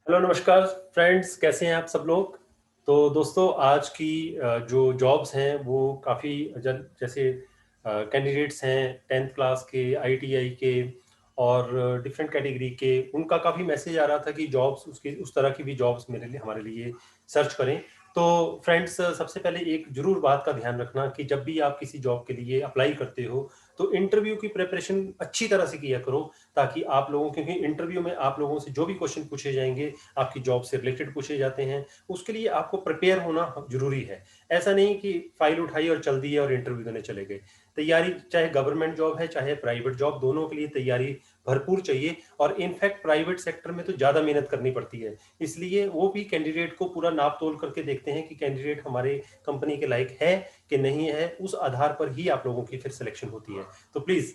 Hello नमस्कार friends, कैसे हैं आप सब लोग। तो दोस्तों आज की जो जॉब्स हैं वो काफ़ी जैसे कैंडिडेट्स हैं 10th क्लास के, आईटीआई के और डिफरेंट कैटेगरी के, उनका काफ़ी मैसेज आ रहा था कि जॉब्स उसकी उस तरह की भी जॉब्स मेरे लिए हमारे लिए सर्च करें। तो फ्रेंड्स, सबसे पहले एक ज़रूर बात का ध्यान रखना कि जब भी आप किसी जॉब के लिए अप्लाई करते हो तो इंटरव्यू की प्रिपरेशन अच्छी तरह से किया करो, ताकि आप लोगों, क्योंकि इंटरव्यू में आप लोगों से जो भी क्वेश्चन पूछे जाएंगे आपकी जॉब से रिलेटेड पूछे जाते हैं, उसके लिए आपको प्रिपेयर होना जरूरी है। ऐसा नहीं कि फाइल उठाई और चल दिए और इंटरव्यू देने चले गए। तैयारी, चाहे गवर्नमेंट जॉब है चाहे प्राइवेट जॉब, दोनों के लिए तैयारी भरपूर चाहिए। और इनफैक्ट प्राइवेट सेक्टर में तो ज़्यादा मेहनत करनी पड़ती है, इसलिए वो भी कैंडिडेट को पूरा नाप तोल करके देखते हैं कि कैंडिडेट हमारे कंपनी के लायक है कि नहीं है। उस आधार पर ही आप लोगों की फिर सिलेक्शन होती है। तो प्लीज़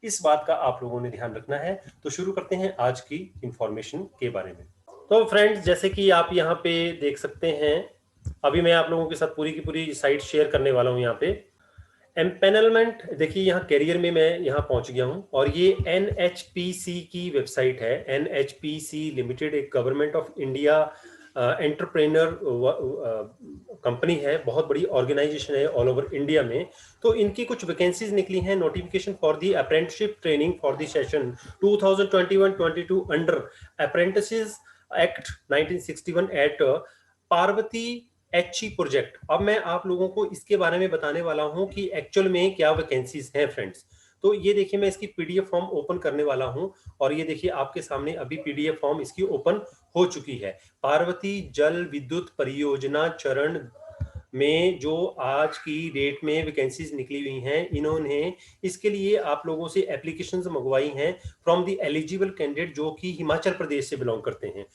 इस बात का आप लोगों ने ध्यान रखना है। तो शुरू करते हैं आज की इंफॉर्मेशन के बारे में। तो फ्रेंड्स, जैसे कि आप यहाँ पे देख सकते हैं, अभी मैं आप लोगों के साथ पूरी की पूरी साइट शेयर करने वाला हूँ। यहाँ पे एम्पेनलमेंट देखिए, यहाँ कैरियर में मैं यहाँ पहुँच गया हूँ और ये NHPC की वेबसाइट है। NHPC लिमिटेड एक government of India entrepreneur company है, बहुत बड़ी ऑर्गेनाइजेशन है ऑल ओवर इंडिया में। तो इनकी कुछ वैकेंसीज निकली हैं, notification for the apprenticeship training for the session 2021-22 under apprentices act 1961 at Parbati HE project. अब मैं आप लोगों को इसके बारे में बताने वाला हूं कि एक्चुअल में क्या वैकेंसीज हैं फ्रेंड्स। तो ये देखिए, मैं इसकी पीडीएफ फॉर्म ओपन करने वाला हूं और ये देखिए आपके सामने अभी पीडीएफ फॉर्म इसकी ओपन हो चुकी है। पार्वती जल विद्युत परियोजना चरण में जो आज की डेट में वैकेंसीज निकली हुई हैं, इन्होंने इसके लिए आप लोगों से एप्लीकेशंस मंगवाई हैं फ्रॉम द एलिजिबल कैंडिडेट जो कि हिमाचल प्रदेश से बिलोंग करते हैं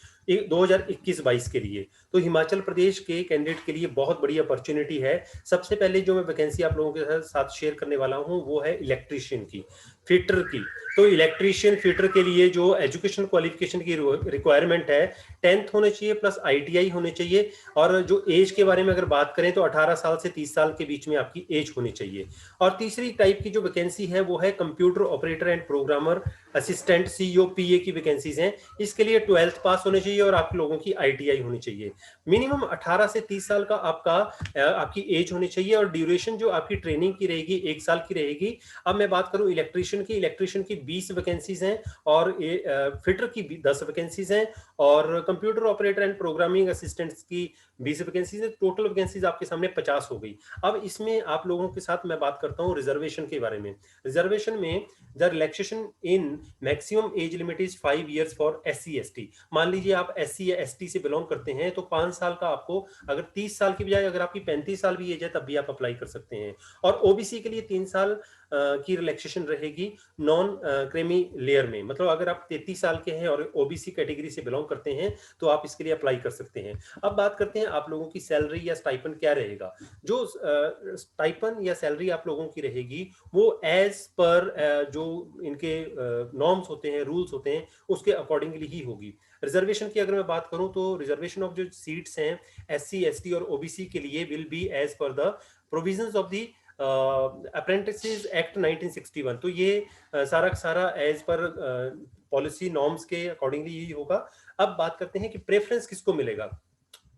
2021-22 के लिए। तो हिमाचल प्रदेश के कैंडिडेट के लिए बहुत बड़ी अपॉर्चुनिटी है। सबसे पहले जो मैं वैकेंसी आप लोगों के साथ शेयर करने वाला हूं वो है इलेक्ट्रीशियन की, फिटर की। तो इलेक्ट्रीशियन फिटर के लिए जो एजुकेशन क्वालिफिकेशन की रिक्वायरमेंट है, 10th होने चाहिए प्लस आईटीआई होने चाहिए। और जो एज के बारे में अगर बात करें तो 18 साल से 30 साल के बीच में आपकी एज होनी चाहिए। और तीसरी टाइप की जो वैकेंसी है वो है computer operator and programmer assistant, COPA की वैकेंसीज हैं। इसके लिए 12th पास होने चाहिए और आप लोगों की आईटीआई होनी चाहिए। मिनिमम 18 से 30 साल का आपकी एज होनी चाहिए और ड्यूरेशन जो आपकी ट्रेनिंग की रहेगी 1 साल की रहेगी। अब मैं बात करूं इलेक्ट्रिशियन की 20 वैकेंसीज हैं और फिटर की 10 वैकेंसीज हैं और computer operator and programming assistants की 20 वैकेंसीज है। टोटल वैकेंसीज आपके सामने 50 हो गई। अब इसमें आप लोगों के साथ मैं बात करता हूं रिजर्वेशन के बारे में। रिजर्वेशन में the relaxation in maximum age limit is 5 years for SC ST। मान लीजिए आप SC या ST से बिलोंग करते हैं तो 5 साल का आपको, अगर 30 साल की बजाय अगर आपकी 35 साल भी एज है तब भी आप अप्लाई कर सकते हैं। और OBC के लिए 3 साल की रिलैक्सेशन रहेगी नॉन क्रेमी लेयर में। मतलब अगर आप 33 साल के हैं और OBC कैटेगरी से बिलोंग करते हैं तो आप इसके लिए अप्लाई कर सकते हैं। अब बात करते हैं आप लोगों की सैलरी या स्टाइपन क्या रहेगा। जो स्टाइपन या सैलरी आप लोगों की रहेगी वो एज पर जो इनके नॉर्म्स होते हैं, रूल्स होते हैं, उसके अकॉर्डिंगली ही होगी। रिजर्वेशन की अगर मैं बात करूं तो रिजर्वेशन ऑफ जो सीट्स हैं SC ST और OBC के लिए will be as per the provisions of the apprentices act 1961। तो ये सारा सारा एज पर पॉलिसी नॉर्म्स के अकॉर्डिंगली ही होगा। अब बात करते हैं कि प्रेफरेंस किसको मिलेगा।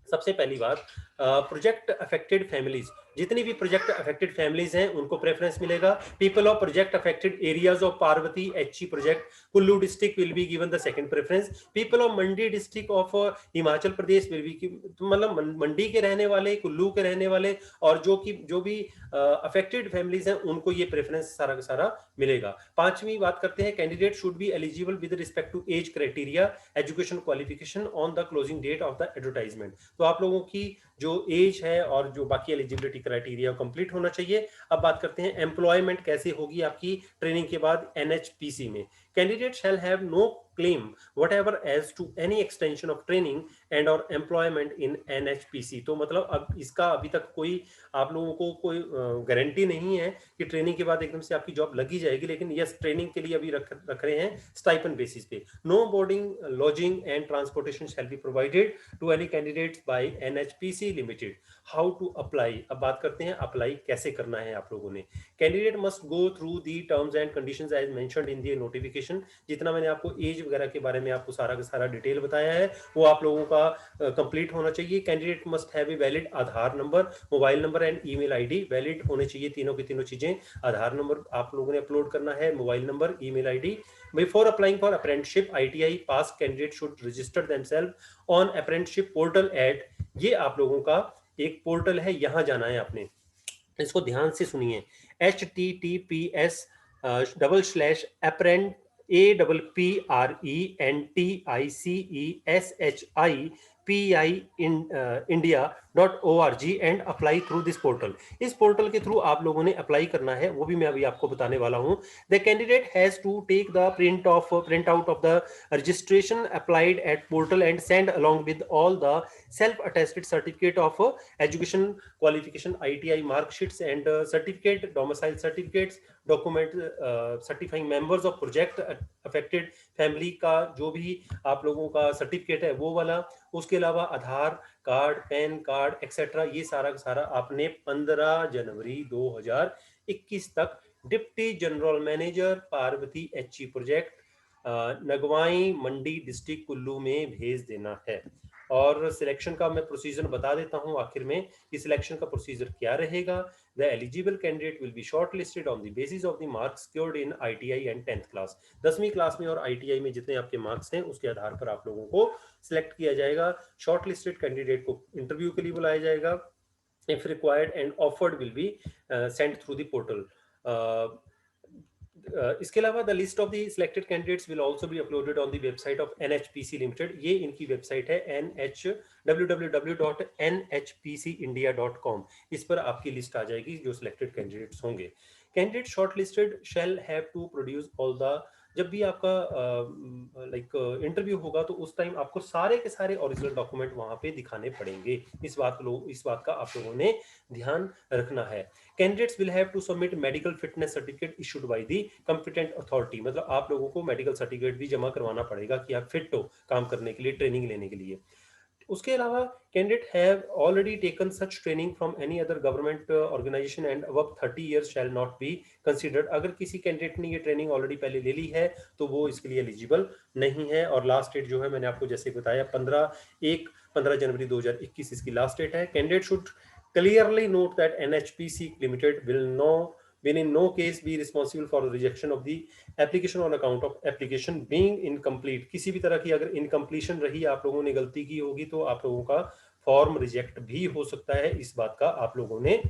सबसे पहली बात, प्रोजेक्ट अफेक्टेड फैमिलीज, जितनी भी प्रोजेक्ट अफेक्टेड फैमिलीज हैं उनको प्रेफरेंस मिलेगा। People of project affected areas of Parvati HE project Kullu district will be given the second preference. People of Mandi district of Himachal Pradesh will be, मतलब मंडी के रहने वाले, कुल्लू के रहने वाले और जो भी अफेक्टेड फैमिलीज हैं उनको ये प्रेफरेंस सारा का सारा मिलेगा। पांचवी बात करते हैं, candidate should be eligible with respect to age criteria education qualification on the closing date of the advertisement. तो आप लोगों की जो एज है और जो बाकी एलिजिबिलिटी क्राइटेरिया कंप्लीट होना चाहिए। अब बात करते हैं एम्प्लॉयमेंट कैसे होगी आपकी ट्रेनिंग के बाद NHPC में। Candidate shall have no claim whatever as to any extension of training and or employment in NHPC। तो मतलब अब इसका अभी तक कोई आप लोगों को कोई गारंटी नहीं है कि ट्रेनिंग के बाद एकदम से आपकी जॉब लगी जाएगी, लेकिन यस, ट्रेनिंग के लिए अभी रख रहे हैं स्टाइपन बेसिस पे। No boarding lodging and transportation shall be provided to any candidates by NHPC limited. How to apply, अब बात करते हैं अप्लाई कैसे करना है आप लोगों ने। Candidate must go through the terms and conditions as mentioned in the notification education, जितना मैंने आपको एज वगैरह के बारे में आपको सारा का सारा डिटेल बताया है, वो आप लोगों का कंप्लीट होना चाहिए। Candidate must have a valid Aadhaar number, mobile number and email ID. Valid होने चाहिए तीनों की तीनों चीजें। आधार नंबर आप लोगों ने अपलोड करना है, mobile number, email ID. Before applying for apprenticeship ITI pass candidate should register themselves on apprenticeship portal at, ये आप लोगों का एक पोर्टल है, यहां जाना है आपने, इसको ध्यान से सुनिए, https डबल स्लैश अप्रेंट APPRENTICESHIPI and apply through this portal. इस पोर्टल के थ्रू आप लोगों ने अप्लाई करना है, वो भी मैं अभी आपको बताने वाला हूं। The candidate has to take the print out of the registration applied at portal and send along with all the self-attested certificate of education qualification, ITI marksheets and certificate, domicile certificates, document certifying members of project affected family का जो भी आप लोगों का certificate है वो वाला, उसके अलावा Aadhaar card, PAN card etcetera, ये सारा का सारा आपने 15 जनवरी 2021 तक deputy general manager Parbati HE project, Nagwain Mandi district Kullu में भेज देना है। और सिलेक्शन का मैं प्रोसीजर बता देता हूं आखिर में कि सिलेक्शन का प्रोसीजर क्या रहेगा। The eligible candidate will be short listed on the basis of the marks scored in ITI and 10th class. 10वीं क्लास में और आईटीआई में जितने आपके मार्क्स हैं उसके आधार पर आप लोगों को सिलेक्ट किया जाएगा। शॉर्ट लिस्टेड कैंडिडेट को इंटरव्यू के लिए बुलाया जाएगा। if required and offered will be sent through the portal. इसके अलावा the list of the selected candidates will also be uploaded on the website of NHPC limited. ये इनकी वेबसाइट है www.nhpcindia.com। इस पर आपकी लिस्ट आ जाएगी जो सिलेक्टेड कैंडिडेट्स होंगे। Candidate shortlisted shall have to produce all the, जब भी आपका इंटरव्यू होगा तो उस टाइम आपको सारे के सारे ओरिजिनल डॉक्यूमेंट वहां पे दिखाने पड़ेंगे। इस बात का आप लोगों ने ध्यान रखना है। Candidates will have to submit medical fitness certificate issued by the competent authority, मतलब आप लोगों को मेडिकल सर्टिफिकेट भी जमा करवाना पड़ेगा कि आप फिट हो काम करने के लिए, ट्रेनिंग लेने के लिए। उसके अलावा candidate have already taken such training from any other government organisation and above 30 years shall not be considered. अगर किसी कैंडिडेट ने ये ट्रेनिंग ऑलरेडी पहले ले ली है तो वो इसके लिए एलिजिबल नहीं है। और लास्ट डेट जो है मैंने आपको जैसे बताया 15 जनवरी 2021 इसकी लास्ट डेट है। Candidate should clearly note that NHPC Limited will in no case be responsible for the rejection of the application on account of application being incomplete। किसी भी तरह की अगर इनकम्प्लीशन रही, आप लोगों ने गलती की होगी तो आप लोगों का फॉर्म रिजेक्ट भी हो सकता है। इस बात का आप लोगों ने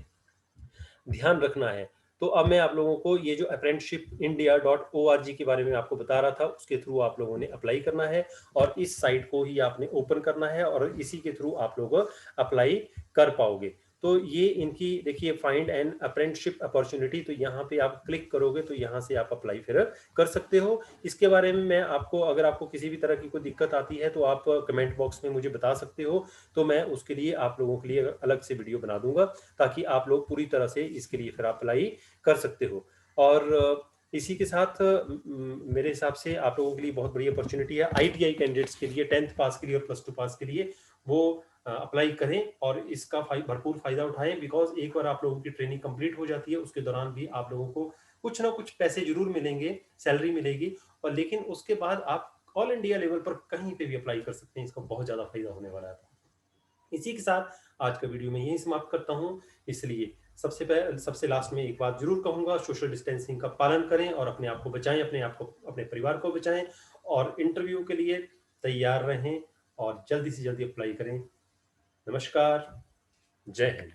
ध्यान रखना है। तो अब मैं आप लोगों को ये जो apprenticeshipindia.org के बारे में आपको बता रहा था, उसके थ्रू आप लोगों ने अप्लाई करना है और इस साइट को ही आपने ओपन करना है और इसी के थ्रू आप लोग अप्लाई कर पाओगे। तो ये इनकी देखिए फाइंड एन अप्रेंटिसशिप अपॉर्चुनिटी, तो यहाँ पे आप क्लिक करोगे तो यहाँ से आप अप्लाई फिर कर सकते हो। इसके बारे में मैं आपको, अगर आपको किसी भी तरह की कोई दिक्कत आती है तो आप कमेंट बॉक्स में मुझे बता सकते हो, तो मैं उसके लिए आप लोगों के लिए अलग से वीडियो बना दूंगा ताकि आप लोग पूरी तरह से इसके लिए फिर अप्लाई कर सकते हो। और इसी के साथ मेरे हिसाब से आप लोगों के लिए बहुत बड़ी अपॉर्चुनिटी है आईटीआई कैंडिडेट्स के लिए, 10th पास के लिए और +2 पास के लिए, वो अप्लाई करें और इसका भरपूर फायदा उठाएं। बिकॉज एक बार आप लोगों की ट्रेनिंग कंप्लीट हो जाती है उसके दौरान भी आप लोगों को कुछ ना कुछ पैसे जरूर मिलेंगे, सैलरी मिलेगी, और लेकिन उसके बाद आप ऑल इंडिया लेवल पर कहीं पे भी अप्लाई कर सकते हैं। इसका बहुत ज्यादा फायदा होने वाला है। इसी के साथ आज का वीडियो में यही समाप्त करता हूं। इसलिए सबसे लास्ट में एक बात जरूर कहूंगा, सोशल डिस्टेंसिंग का पालन करें और अपने आप को बचाएं, अपने परिवार को बचाएं और इंटरव्यू के लिए तैयार रहें और जल्दी से जल्दी अप्लाई करें। नमस्कार, जय हिंद।